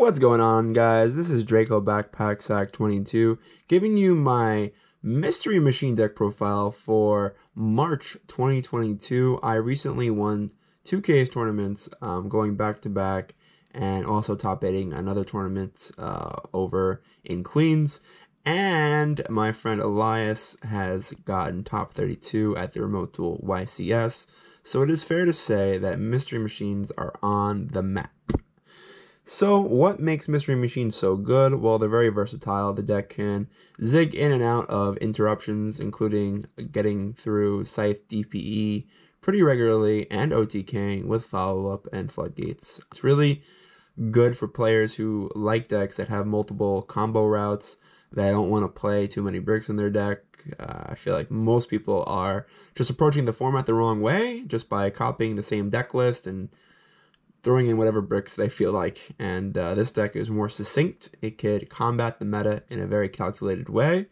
What's going on, guys? This is Draco Backpack Sack 22 giving you my Mystery Machine deck profile for March 2022. I recently won 2Ks tournaments going back to back and also top 8ing another tournament over in Queens. And my friend Elias has gotten top 32 at the Remote Duel YCS. So it is fair to say that Mystery Machines are on the map. So what makes Mystery Machines so good? Well, they're very versatile. The deck can zig in and out of interruptions, including getting through Scythe DPE pretty regularly and OTKing with follow-up and floodgates. It's really good for players who like decks that have multiple combo routes, that don't want to play too many bricks in their deck. I feel like most people are just approaching the format the wrong way, just by copying the same deck list and throwing in whatever bricks they feel like, and this deck is more succinct. It could combat the meta in a very calculated way,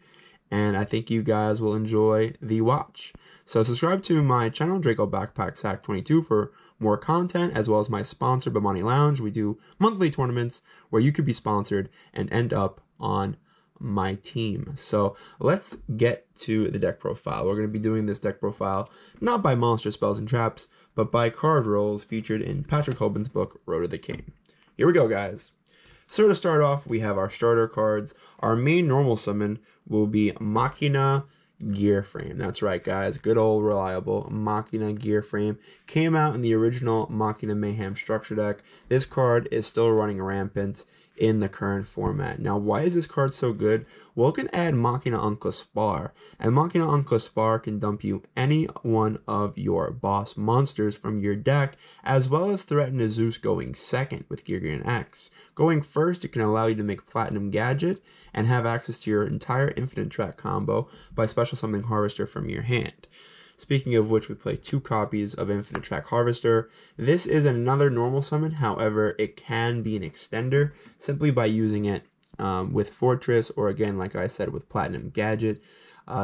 and I think you guys will enjoy the watch. So subscribe to my channel, Draco Backpack Sack 22, for more content, as well as my sponsor, Bomani Lounge. We do monthly tournaments where you could be sponsored and end up on my team. So let's get to the deck profile. We're going to be doing this deck profile not by monster spells and traps, but by card rolls featured in Patrick Hoban's book, Road to the King. Here we go, guys. So to start off, we have our starter cards. Our main normal summon will be Machina Gear Frame. That's right, guys. Good old reliable Machina Gear Frame. Came out in the original Machina Mayhem structure deck. This card is still running rampant in the current format. Now, why is this card so good? Well, it can add Machina Spar, and Machina Spar can dump you any one of your boss monsters from your deck, as well as threaten a Zeus going second with Gigan X. Going first, it can allow you to make Platinum Gadget and have access to your entire Infinite Track combo by special summoning Harvester from your hand. Speaking of which, we play 2 copies of Infinite Track Harvester. This is another normal summon, however, it can be an extender simply by using it with Fortress, or again, like I said, with Platinum Gadget.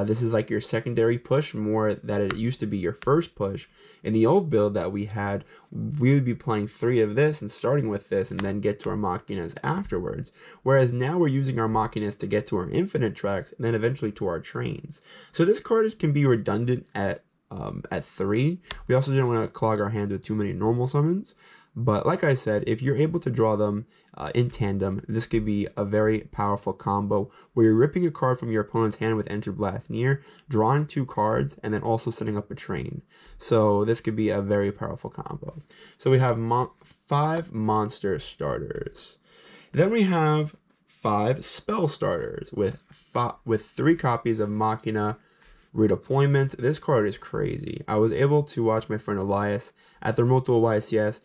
This is like your secondary push, more that it used to be your first push. In the old build that we had, we would be playing 3 of this and starting with this and then get to our Machinas afterwards. Whereas now we're using our Machinas to get to our Infinite Tracks and then eventually to our Trains. So this card can be redundant at 3. We also didn't want to clog our hands with too many normal summons. But like I said, if you're able to draw them in tandem, this could be a very powerful combo where you're ripping a card from your opponent's hand with Enter Blathneer, drawing 2 cards, and then also setting up a train. So this could be a very powerful combo. So we have 5 monster starters. Then we have 5 spell starters with 3 copies of Machina Redeployment. This card is crazy. I was able to watch my friend Elias at the Remote Duel YCS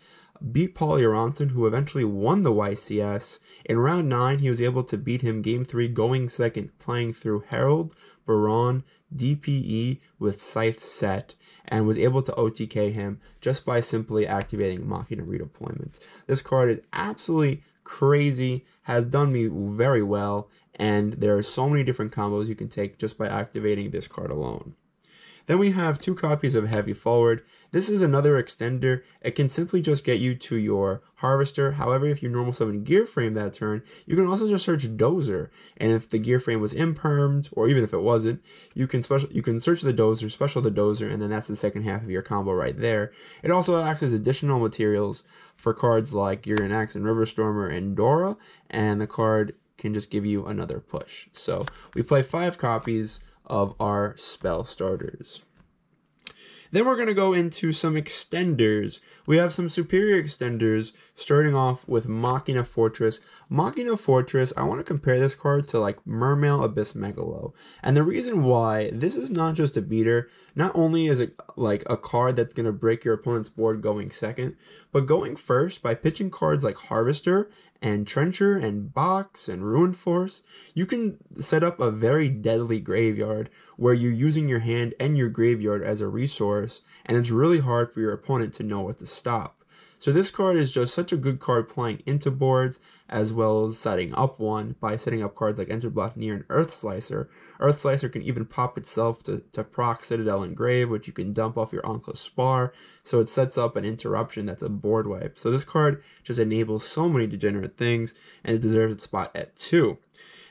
beat Paul Aronson, who eventually won the YCS. In round 9, he was able to beat him game 3 going second, playing through Herald, Baron, DPE with Scythe set, and was able to OTK him just by simply activating Machina Redeployment. This card is absolutely crazy, has done me very well, and there are so many different combos you can take just by activating this card alone. Then we have 2 copies of Heavy Forward. This is another extender. It can simply just get you to your Harvester. However, if you normal summon Gear Frame that turn, you can also just search Dozer. And if the Gear Frame was impermed, or even if it wasn't, you can search the Dozer, special the Dozer, and then that's the second half of your combo right there. It also acts as additional materials for cards like Gigan X and Riverstormer and Dora, and the card can just give you another push. So we play 5 copies of our spell starters. Then we're going to go into some extenders. We have some superior extenders, starting off with Machina Fortress. Machina Fortress, I want to compare this card to like Mermail Abyss Megalo. And the reason why, this is not just a beater. Not only is it like a card that's going to break your opponent's board going second, but going first by pitching cards like Harvester and Trencher and Box and Ruin Force, you can set up a very deadly graveyard where you're using your hand and your graveyard as a resource, and it's really hard for your opponent to know what to stop. So this card is just such a good card playing into boards, as well as setting up one by setting up cards like Enter Blast Near and Earth Slicer. Earth Slicer can even pop itself to proc Citadel and Grave, which you can dump off your Enclave Spar, so it sets up an interruption that's a board wipe. So this card just enables so many degenerate things, and it deserves its spot at 2.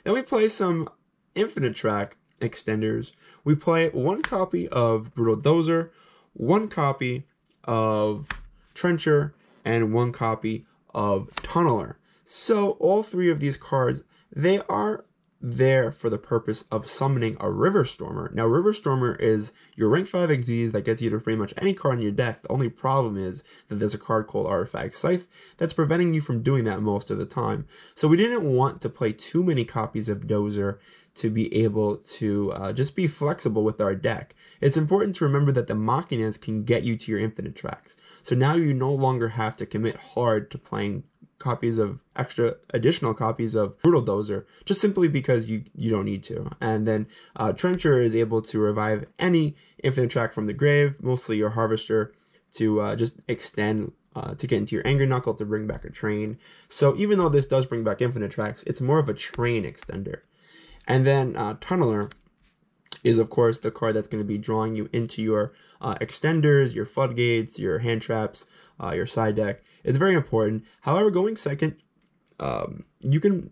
Then we play some Infinite Track Extenders. We play 1 copy of Brutal Dozer, 1 copy of Trencher, and 1 copy of Tunneler. So all 3 of these cards, they are there for the purpose of summoning a River Stormer. Now, River Stormer is your rank 5 XZs that gets you to pretty much any card in your deck. The only problem is that there's a card called Artifact Scythe that's preventing you from doing that most of the time. So we didn't want to play too many copies of Dozer to be able to just be flexible with our deck. It's important to remember that the Machinas can get you to your Infinite Tracks. So now you no longer have to commit hard to playing copies of additional copies of Brutal Dozer, just simply because you don't need to. And then Trencher is able to revive any Infinite Track from the grave, mostly your Harvester, to just extend to get into your Anger Knuckle to bring back a train. So even though this does bring back Infinite Tracks, it's more of a train extender. And then Tunneler is, of course, the card that's going to be drawing you into your extenders, your floodgates, your hand traps, your side deck. It's very important. However, going second, you can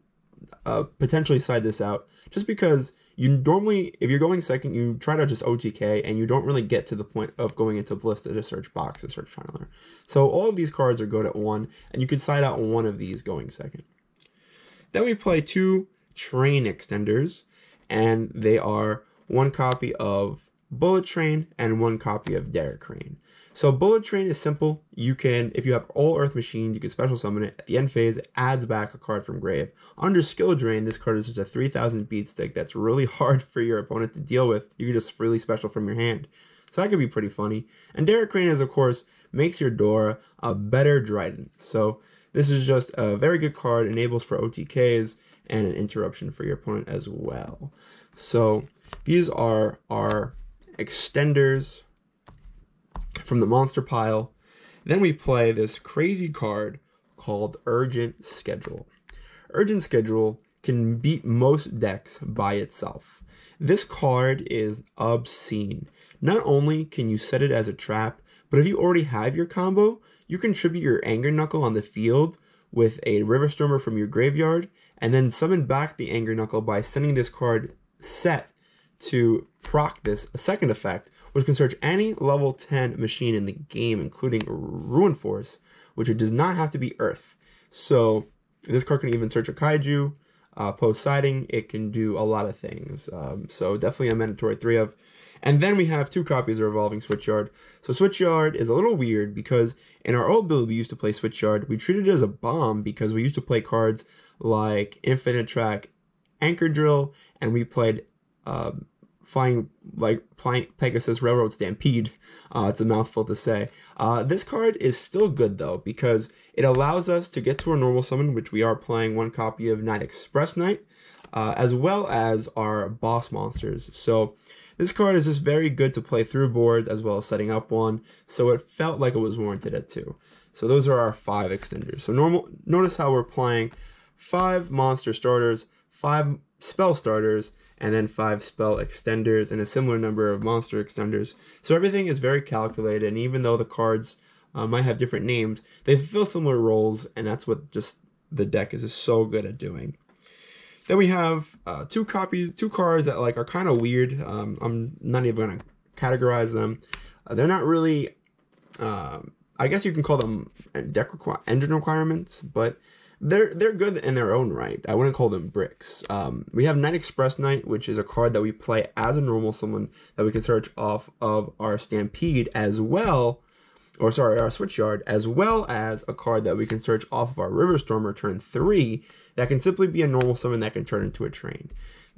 potentially side this out, just because you normally, if you're going second, you try to just OTK, and you don't really get to the point of going into Ballista to search Box to search Tunneler. So all of these cards are good at 1, and you can side out 1 of these going second. Then we play 2 Train Extenders, and they are 1 copy of Bullet Train and 1 copy of Derek Crane. So Bullet Train is simple. You can, if you have all Earth Machines, you can special summon it. At the end phase, it adds back a card from grave. Under Skill Drain, this card is just a 3000 beat stick that's really hard for your opponent to deal with. You can just freely special from your hand. So that could be pretty funny. And Derek Crane is, of course, makes your Dora a better Dryden. So this is just a very good card, enables for OTKs, and an interruption for your opponent as well. So these are our extenders from the monster pile. Then we play this crazy card called Urgent Schedule. Urgent Schedule can beat most decks by itself. This card is obscene. Not only can you set it as a trap, but if you already have your combo, you can tribute your Anger Knuckle on the field with a River Stormer from your graveyard, and then summon back the Anger Knuckle by sending this card set to proc this a second effect, which can search any level 10 machine in the game, including Ruin Force, which it does not have to be Earth. So this card can even search a Kaiju. Post-siding, it can do a lot of things. So definitely a mandatory 3 of. And then we have 2 copies of Revolving Switchyard. So Switchyard is a little weird because in our old build we used to play Switchyard. We treated it as a bomb because we used to play cards like Infinite Track, Anchor Drill, and we played Flying Pegasus Railroad Stampede. It's a mouthful to say. This card is still good though, because it allows us to get to our normal summon, which we are playing 1 copy of Night Express Knight, as well as our boss monsters. So this card is just very good to play through boards as well as setting up 1, so it felt like it was warranted at 2. So those are our 5 extenders. So notice how we're playing 5 monster starters, 5 spell starters, and then 5 spell extenders, and a similar number of monster extenders. So everything is very calculated, and even though the cards might have different names, they fulfill similar roles, and that's what just the deck is just so good at doing. Then we have 2 cards that are kind of weird. I'm not even going to categorize them. They're not really, I guess you can call them engine requirements, but they're good in their own right. I wouldn't call them bricks. We have Night Express Knight, which is a card that we play as a normal summon that we can search off of our Stampede as well, our Switchyard, as well as a card that we can search off of our River Stormer turn 3 that can simply be a normal summon that can turn into a train.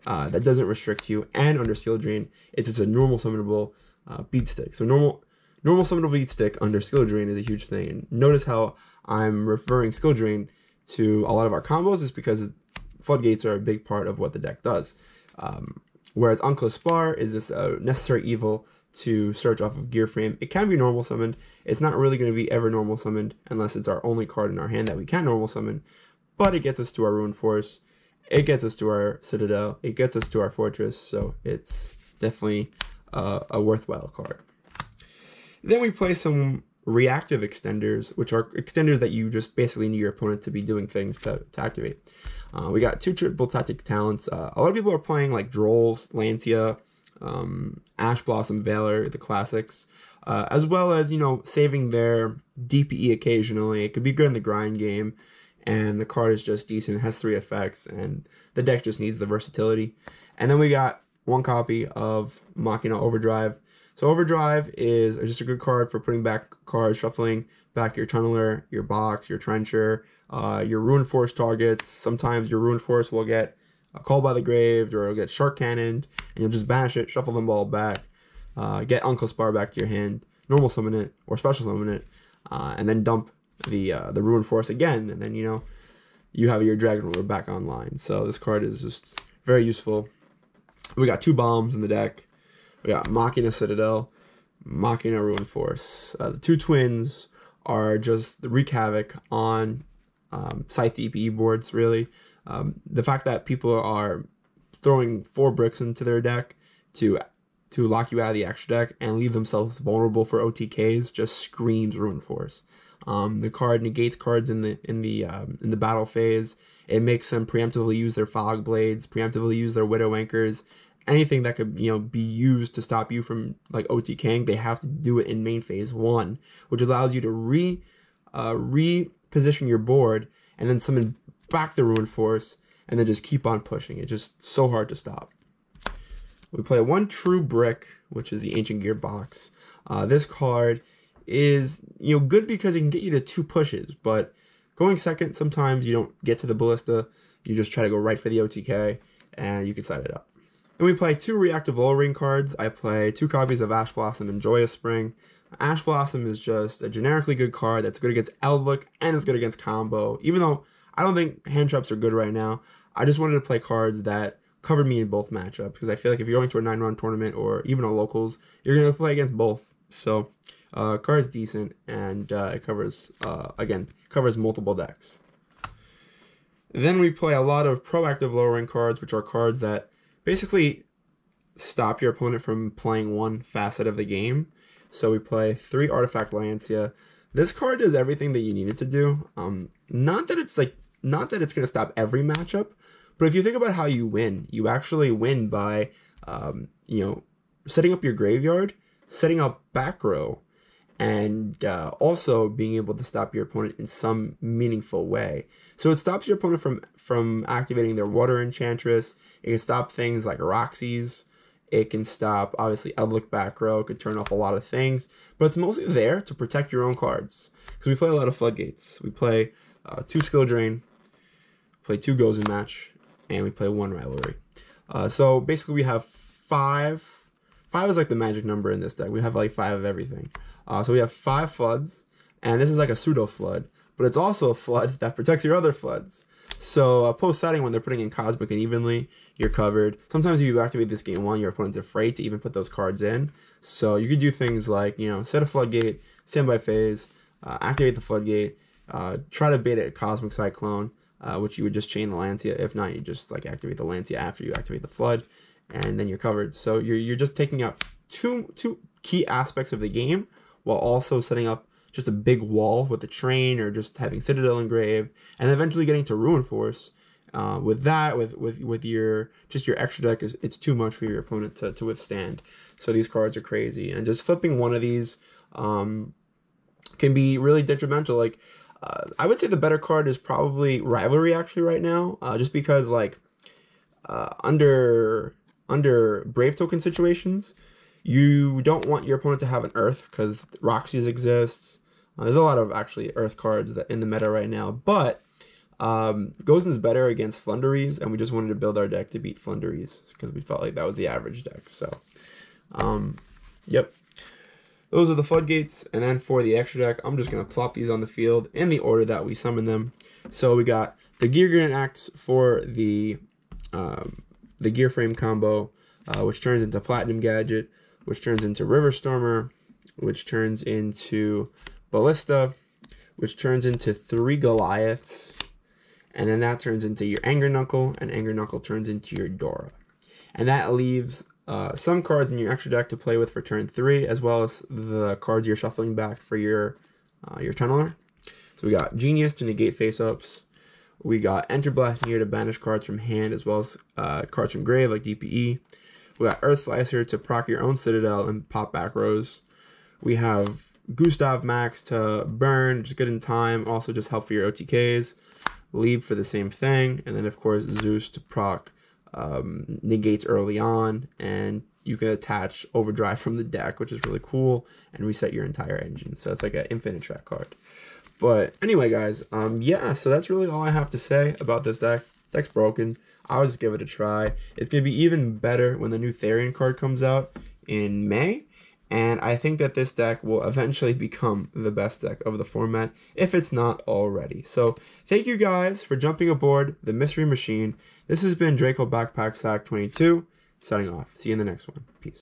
That doesn't restrict you, and under Skill Drain, it's just a normal summonable beat stick. So normal summonable beat stick under Skill Drain is a huge thing. And notice how I'm referring Skill Drain to a lot of our combos is because floodgates are a big part of what the deck does. Whereas Spar is this necessary evil to search off of Gear Frame. It can be normal summoned. It's not really going to be ever normal summoned unless it's our only card in our hand that we can normal summon. But it gets us to our Ruin Force. It gets us to our Citadel. It gets us to our Fortress. So it's definitely a worthwhile card. Then we play some Reactive Extenders, which are extenders that you just basically need your opponent to be doing things to activate. We got 2 triple tactic talents. A lot of people are playing like Drolls, Lancia, Ash Blossom, Valor, the classics, as well as, you know, saving their DPE occasionally. It could be good in the grind game, and the card is just decent. It has 3 effects, and the deck just needs the versatility. And then we got 1 copy of Machina Overdrive. So Overdrive is just a good card for putting back cards, shuffling back your Tunneler, your Box, your Trencher, your Ruin Force targets. Sometimes your Ruin Force will get Called by the Grave, or it'll get Shark Cannoned, and you'll just banish it, shuffle them all back, get Spar back to your hand, normal summon it, or special summon it, and then dump the Ruin Force again, and then, you know, you have your Dragon Ruler back online. So this card is just very useful. We got 2 bombs in the deck. We got Machina Citadel, Machina Ruin Force. The 2 twins are just the wreak havoc on Scythe DPE boards, really. The fact that people are throwing 4 bricks into their deck to lock you out of the extra deck and leave themselves vulnerable for OTKs just screams Ruin Force. The card negates cards in the battle phase. It makes them preemptively use their Fog Blades, preemptively use their Widow Anchors. Anything that could, you know, be used to stop you from like OTKing, they have to do it in main phase 1, which allows you to reposition your board and then summon back the Ruin Force and then just keep on pushing. It's just so hard to stop. We play 1 True Brick, which is the Ancient Gearbox. This card is, you know, good because it can get you to 2 pushes, but going second, sometimes you don't get to the Ballista. You just try to go right for the OTK, and you can set it up. Then we play 2 Reactive Lowering cards. I play 2 copies of Ash Blossom and Joyous Spring. Ash Blossom is just a generically good card that's good against Outlook and it's good against combo. Even though I don't think hand traps are good right now, I just wanted to play cards that covered me in both matchups, because I feel like if you're going to a 9-round tournament or even a locals, you're going to play against both. So card's decent, and it covers, again, covers multiple decks. Then we play a lot of Proactive Lowering cards, which are cards that basically stop your opponent from playing one facet of the game. So we play 3 Artifact Lancia. This card does everything that you need it to do. Not that it's going to stop every matchup, but if you think about how you win, you actually win by, you know, setting up your graveyard, setting up back row, and also being able to stop your opponent in some meaningful way. So it stops your opponent from activating their Water Enchantress. It can stop things like Roxy's. It can stop, obviously, Outlook back row. It could turn off a lot of things. But it's mostly there to protect your own cards. So we play a lot of Floodgates. We play 2 Skill Drain, play 2 Gozen Match, and we play 1 Rivalry. So basically we have 5. 5 is like the magic number in this deck. We have like 5 of everything. So we have 5 floods, and this is like a pseudo flood, but it's also a flood that protects your other floods. So post-siding, when they're putting in Cosmic and Evenly, you're covered. Sometimes if you activate this game 1, your opponent's afraid to even put those cards in. So you could do things like, you know, set a Floodgate, standby phase, activate the Floodgate, try to bait a Cosmic Cyclone, which you would just chain the Lancia. If not, you just like activate the Lancia after you activate the Flood, and then you're covered. So you're just taking out two key aspects of the game while also setting up just a big wall with the train, or just having Citadel Engrave, and eventually getting to Ruin Force. With your extra deck, it's too much for your opponent to withstand. So these cards are crazy, and just flipping one of these can be really detrimental. Like I would say the better card is probably Rivalry actually right now, just because like under Brave token situations, you don't want your opponent to have an Earth because Roxy's exists. There's a lot of actually Earth cards that in the meta right now, but Gozen's better against Flunderies, and we just wanted to build our deck to beat Flunderies because we felt like that was the average deck. So, yep. Those are the Floodgates, and then for the extra deck, I'm just going to plop these on the field in the order that we summon them. So we got the Gear Granite Axe for the Gear Frame combo, which turns into Platinum Gadget, which turns into River Stormer, which turns into Ballista, which turns into 3 Goliaths, and then that turns into your Anger Knuckle, and Anger Knuckle turns into your Dora. And that leaves some cards in your extra deck to play with for turn 3, as well as the cards you're shuffling back for your Tunneler. So we got Genius to negate face-ups. We got Enter Blast here to banish cards from hand, as well as cards from grave like DPE. We got Earth Slicer to proc your own Citadel and pop back rows. We have Gustav Max to burn, just good in time, also just help for your OTKs. Leap for the same thing, and then of course Zeus to proc negates early on, and you can attach Overdrive from the deck, which is really cool, and reset your entire engine. So it's like an infinite track card. But anyway, guys, yeah, so that's really all I have to say about this deck. Deck's broken. I'll just give it a try. It's going to be even better when the new Therian card comes out in May. And I think that this deck will eventually become the best deck of the format, if it's not already. So thank you guys for jumping aboard the Mystery Machine. This has been Draco Backpack Sack 22, signing off. See you in the next one. Peace.